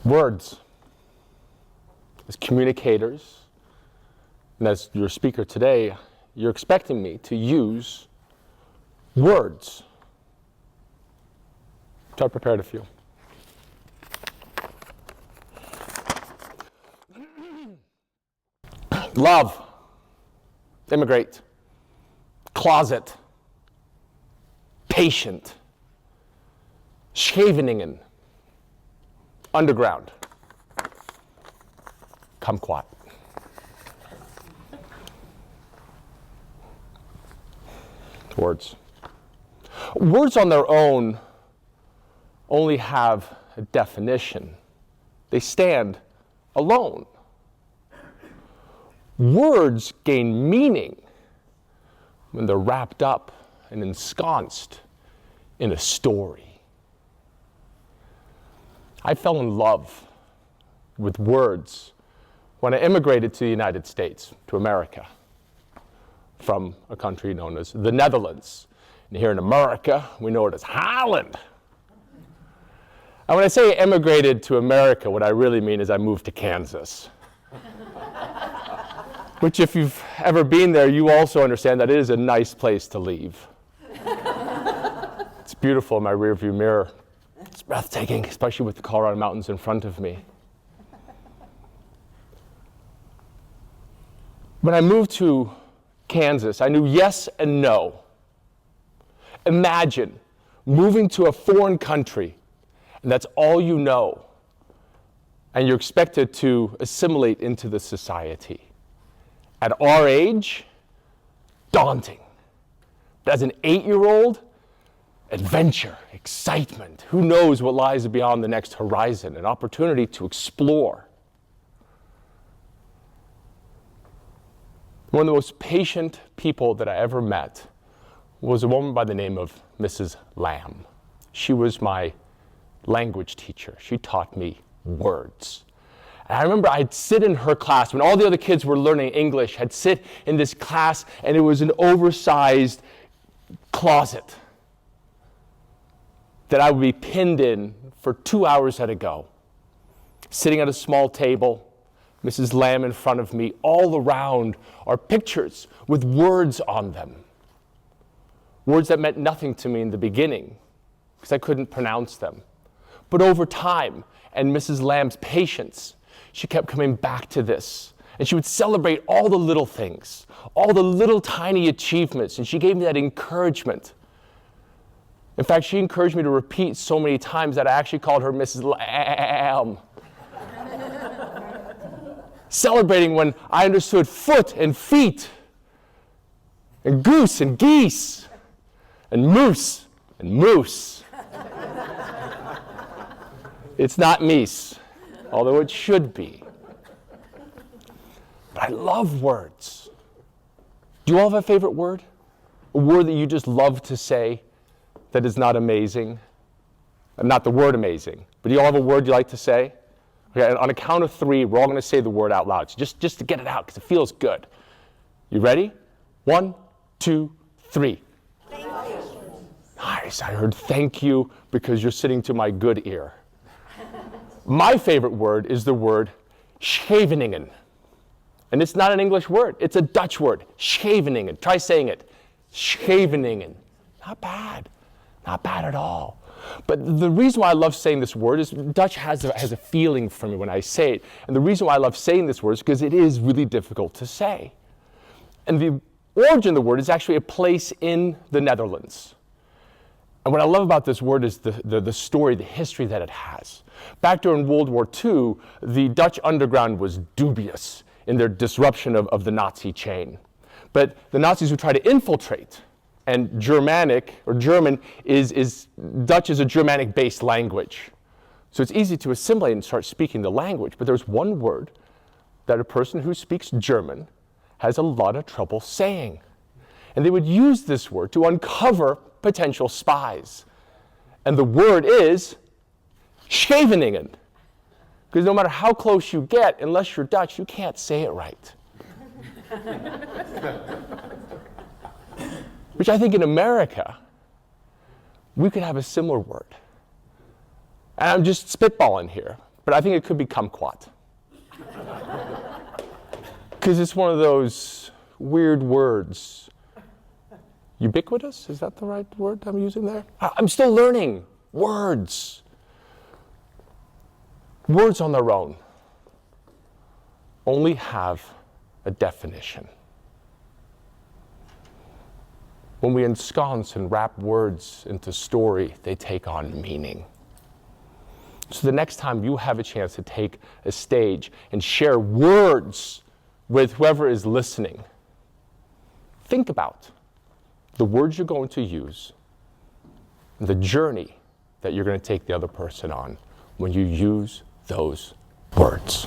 Words. As communicators, and as your speaker today, you're expecting me to use words. So I prepared a few. Love, immigrate, closet, patient, Scheveningen, underground, kumquat. Words. Words on their own only have a definition. They stand alone. Words gain meaning when they're wrapped up and ensconced in a story. I fell in love with words when I immigrated to the United States, to America, from a country known as the Netherlands. And here in America, we know it as Holland. And when I say I immigrated to America, what I really mean is I moved to Kansas. Which, if you've ever been there, you also understand that it is a nice place to leave. It's beautiful in my rearview mirror. It's breathtaking, especially with the Colorado Mountains in front of me. When I moved to Kansas, I knew yes and no. Imagine moving to a foreign country, and that's all you know, and you're expected to assimilate into the society. At our age, daunting. But as an 8-year-old, adventure, excitement. Who knows what lies beyond the next horizon, an opportunity to explore. One of the most patient people that I ever met was a woman by the name of Mrs. Lamb. She was my language teacher. She taught me words. And I remember I'd sit in her class when all the other kids were learning English. I'd sit in this class, and it was an oversized closet that I would be pinned in for 2 hours at a go. Sitting at a small table, Mrs. Lamb in front of me. All around are pictures with words on them. Words that meant nothing to me in the beginning because I couldn't pronounce them. But over time, and Mrs. Lamb's patience, she kept coming back to this. And she would celebrate all the little things, all the little tiny achievements, and she gave me that encouragement. In fact, she encouraged me to repeat so many times that I actually called her Mrs. Lamb. Celebrating when I understood foot and feet, and goose and geese, and moose and moose. It's not meese, although it should be. But I love words. Do you all have a favorite word? A word that you just love to say that is not amazing? Not the word amazing, but do you all have a word you like to say? Okay, on a count of 3, we're all going to say the word out loud. So just to get it out, because it feels good. You ready? 1, 2, 3. Thank you. Nice, I heard thank you because you're sitting to my good ear. My favorite word is the word Scheveningen. And it's not an English word, it's a Dutch word, Scheveningen. Try saying it, Scheveningen. Not bad at all. But the reason why I love saying this word is Dutch has a feeling for me when I say it. And the reason why I love saying this word is because it is really difficult to say. And the origin of the word is actually a place in the Netherlands. And what I love about this word is the story, the history that it has. Back during World War II, the Dutch underground was dubious in their disruption of the Nazi chain. But the Nazis would try to infiltrate, and Germanic, or German, Dutch is a Germanic-based language. So it's easy to assimilate and start speaking the language, but there's one word that a person who speaks German has a lot of trouble saying. And they would use this word to uncover potential spies. And the word is Scheveningen. Because no matter how close you get, unless you're Dutch, you can't say it right. Which I think in America, we could have a similar word. And I'm just spitballing here, but I think it could be kumquat. Because it's one of those weird words. Ubiquitous? Is that the right word I'm using there? I'm still learning words. Words on their own only have a definition. When we ensconce and wrap words into story, they take on meaning. So the next time you have a chance to take a stage and share words with whoever is listening, think about the words you're going to use, and the journey that you're going to take the other person on when you use those words.